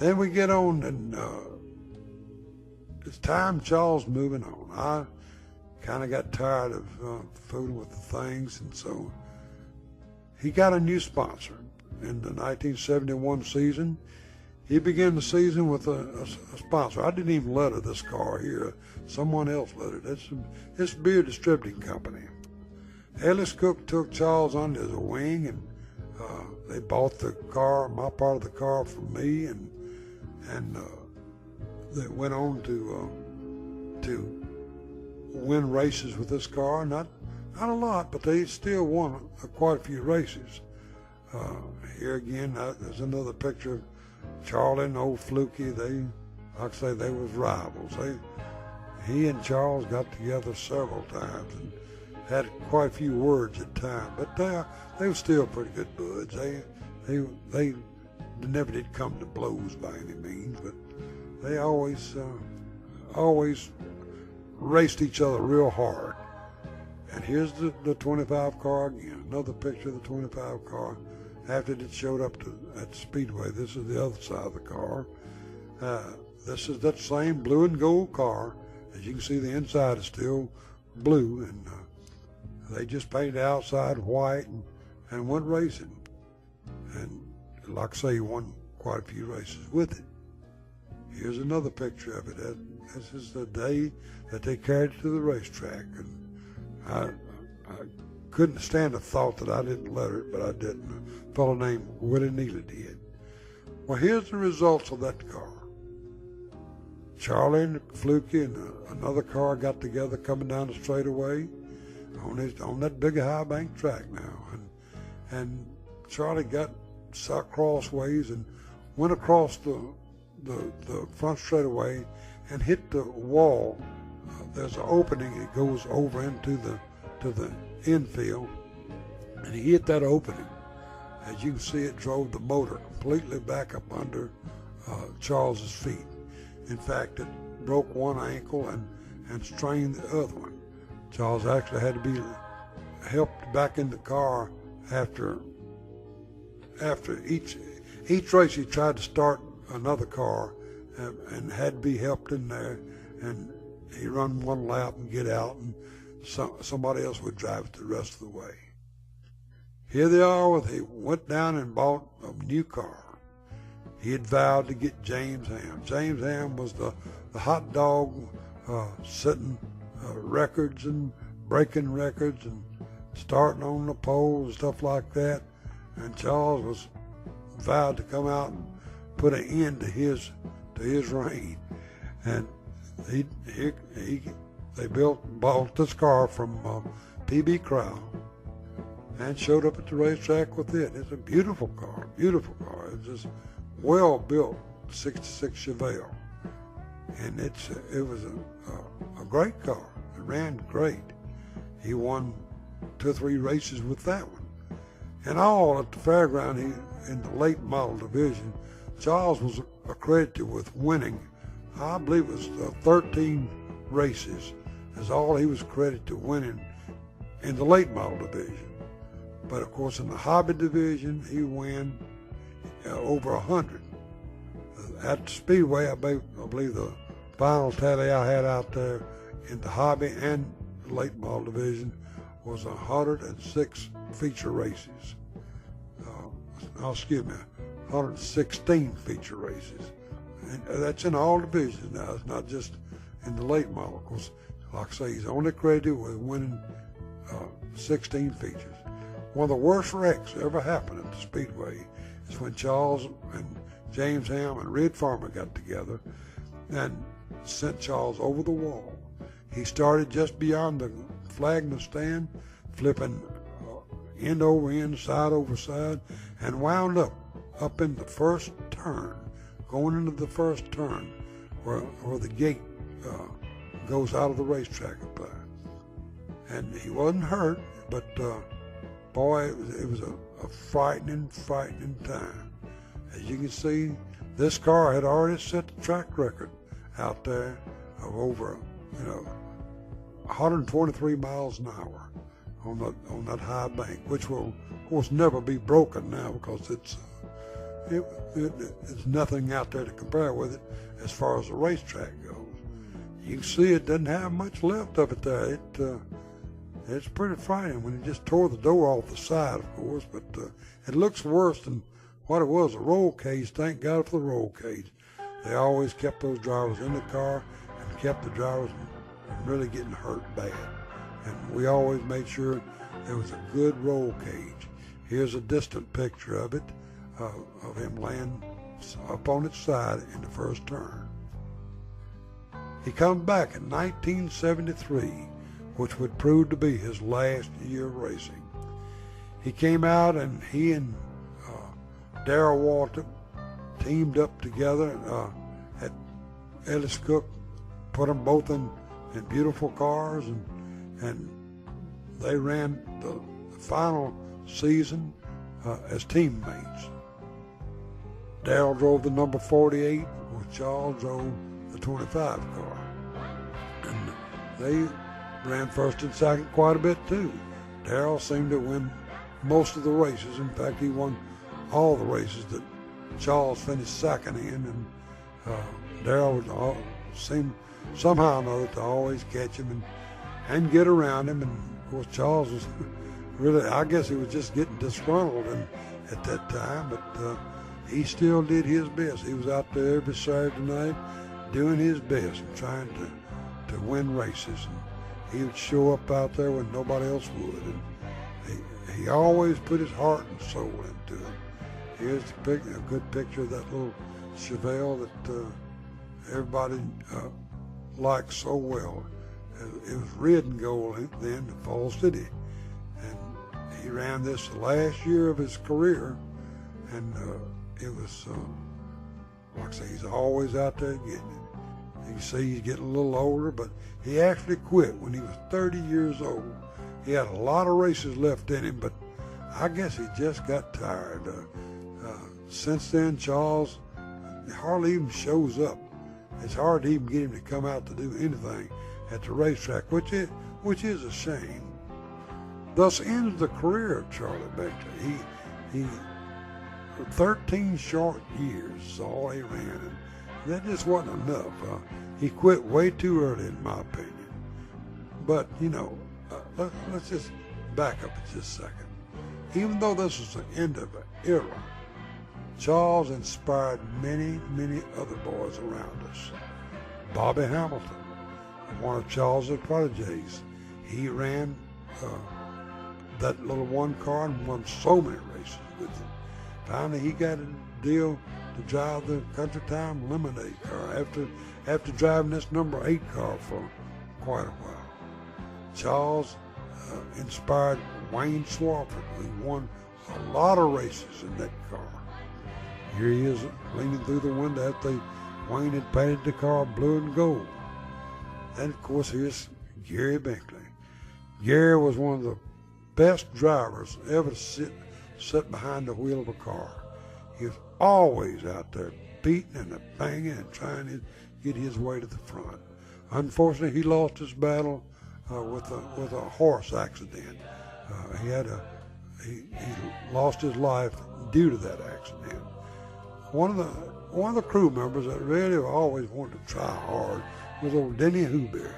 Then we get on, and it's time Charles moving on. I kind of got tired of fooling with the things, and so he got a new sponsor. In the 1971 season, he began the season with a sponsor. I didn't even letter this car here. Someone else lettered it. It's Beer Distributing Company. Ellis Cook took Charles under his wing, and they bought the car, my part of the car, from me, and they went on to win races with this car. Not a lot, but they still won quite a few races. Here again, there's another picture of Charlie and old Fluky. They, like I say, they was rivals. He and Charles got together several times and had quite a few words at times, but they were still pretty good buds. They never did come to blows by any means, but they always raced each other real hard. And here's the 25 car again, another picture of the 25 car after it showed up at Speedway. This is the other side of the car. This is that same blue and gold car. As you can see, the inside is still blue, and they just painted the outside white and went racing. And like I say, he won quite a few races with it. Here's another picture of it. This is the day that they carried it to the racetrack, and I couldn't stand the thought that I didn't letter it, but I didn't. A fellow named Willie Neely did. Well, here's the results of that car. Charlie and Fluky and another car got together coming down the straightaway on that big high bank track now, and Charlie got crossways and went across the front straightaway and hit the wall. There's an opening that goes over into the infield, and he hit that opening. As you can see, it drove the motor completely back up under Charles's feet. In fact, it broke one ankle and strained the other one. Charles actually had to be helped back in the car after each race. He tried to start another car and had to be helped in there, and he run one lap and get out, and somebody else would drive it the rest of the way. Here they are. He went down and bought a new car. He had vowed to get James Ham. James Ham was the hot dog, setting records and breaking records and starting on the pole and stuff like that. And Charles was vowed to come out and put an end to his reign. And they bought this car from P.B. Crowell and showed up at the racetrack with it. It's a beautiful car, beautiful car. It's just well-built 66 Chevelle, and it was a great car. It ran great. He won 2 or 3 races with that one. And all at the fairground, in the late model division, Charles was accredited with winning, I believe it was 13 races. That's all he was credited to winning in the late model division. But of course, in the hobby division, he won over 100. At the Speedway, I believe the final tally I had out there in the hobby and the late model division was 106 feature races. 116 feature races. And that's in all divisions now. It's not just in the late model. Of course, like I say, he's only credited with winning 16 features. One of the worst wrecks ever happened at the Speedway is when Charles and James Ham and Red Farmer got together and sent Charles over the wall. He started just beyond the flag in the stand, flipping end over end, side over side, and wound up in the first turn, going into the first turn where the gate goes out of the racetrack up there. And he wasn't hurt, but boy, it was a frightening time. As you can see, this car had already set the track record out there of over 123 miles an hour on that high bank, which will, of course, never be broken now because it's nothing out there to compare with it as far as the racetrack goes. You can see it doesn't have much left of it there. It's pretty frightening when he just tore the door off the side, of course, but it looks worse than what it was. A roll cage, thank God for the roll cage. They always kept those drivers in the car and kept the drivers from really getting hurt bad. And we always made sure there was a good roll cage. Here's a distant picture of it, of him laying up on its side in the first turn. He comes back in 1973, which would prove to be his last year of racing. He came out and he and Darrell Waltrip teamed up together at Ellis Cook, put them both in beautiful cars, and they ran the final season as teammates. Darrell drove the number 48, while Charles drove the 25 car. And they ran first and second quite a bit too. Darrell seemed to win most of the races. In fact, he won all the races that Charles finished second in, and Darrell would seem somehow or another to always catch him and get around him. And of course, Charles was really, I guess he was just getting disgruntled at that time, but he still did his best. He was out there every Saturday night doing his best and trying to win races. And he would show up out there when nobody else would. And he always put his heart and soul into it. Here's a good picture of that little Chevelle that everybody liked so well. It was red and gold then, the Fall City. And he ran this the last year of his career, and it was, like I say, he's always out there getting it. You can see he's getting a little older, but he actually quit when he was 30 years old. He had a lot of races left in him, but I guess he just got tired. Since then, Charles hardly even shows up. It's hard to even get him to come out to do anything at the racetrack, which is a shame. Thus ends the career of Charlie Binkley. He for 13 short years is all he ran, and that just wasn't enough. He quit way too early, in my opinion. But, let's just back up just a second. Even though this was the end of an era, Charles inspired many, many other boys around us. Bobby Hamilton, one of Charles's protégés, he ran that little one car and won so many races with it. Finally, he got a deal to drive the Country Time Lemonade car after driving this number 8 car for quite a while. Charles inspired Wayne Swafford, who won a lot of races in that car. Here he is leaning through the window after Wayne had painted the car blue and gold. And of course, here's Gary Binkley. Gary was one of the best drivers ever to sit behind the wheel of a car. He was always out there beating and banging and trying to get his way to the front. Unfortunately, he lost his battle with a horse accident. He lost his life due to that accident. One of the crew members that really always wanted to try hard was old Denny Huberry.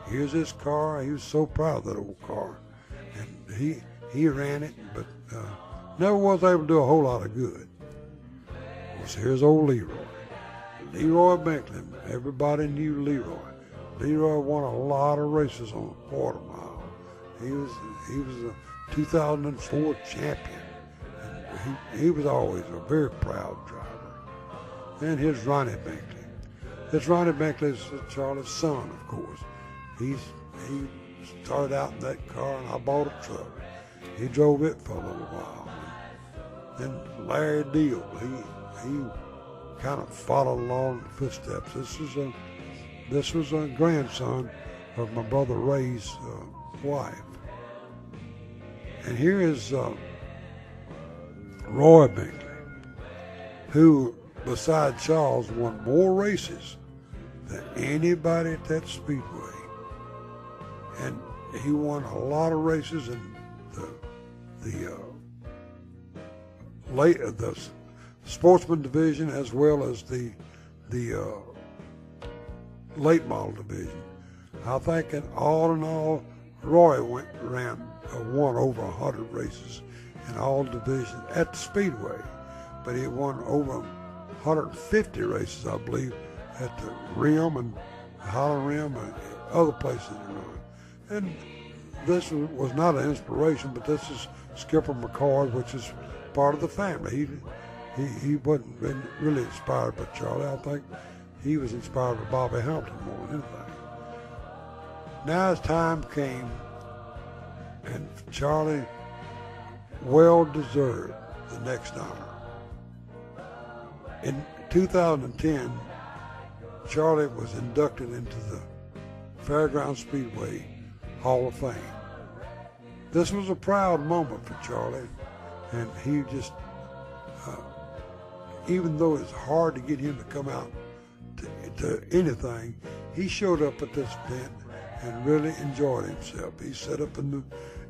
Here's his car. He was so proud of that old car, and he ran it, but never was able to do a whole lot of good. So here's old Leroy Binkley. Everybody knew Leroy. Leroy won a lot of races on a quarter mile. He was a 2004 champion. And he was always a very proud driver. And here's Ronnie Binkley. This Ronnie Binkley is Charlie's son, of course. He started out in that car, and I bought a truck. He drove it for a little while. Then Larry Deal, he kind of followed along in the footsteps. This was a grandson of my brother Ray's wife. And here is Roy Binkley, who, besides Charles, won more races than anybody at that speedway. And he won a lot of races in the sportsman division as well as the late model division. I think in all, Roy won over 100 races in all divisions at the Speedway, but he won over 150 races, I believe, at the Rim and Holland Rim and other places in Run. And this was not an inspiration, but this is Skipper McCord, which is part of the family. He wasn't really inspired by Charlie. I think he was inspired by Bobby Hamilton more than anything. Now as time came, and Charlie well deserved the next honor. In 2010, Charlie was inducted into the Fairground Speedway Hall of Fame. This was a proud moment for Charlie, and he just, even though it's hard to get him to come out to anything, he showed up at this event and really enjoyed himself. He sat up in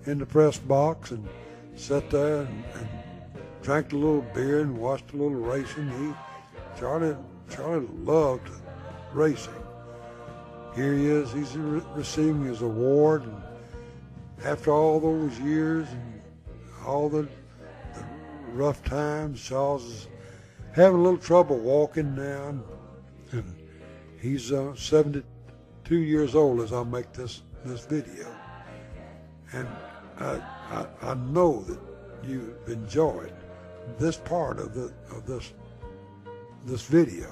the press box and sat there and drank a little beer and watched a little racing. Charlie loved racing. Here he is, he's receiving his award, and after all those years and all the rough times, Charles is having a little trouble walking now, and he's 72 years old as I make this video. And I know that you enjoyed this part of this video,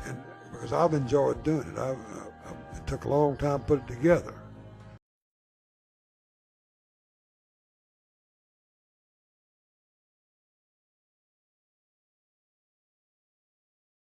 and because I've enjoyed doing it. It took a long time to put it together.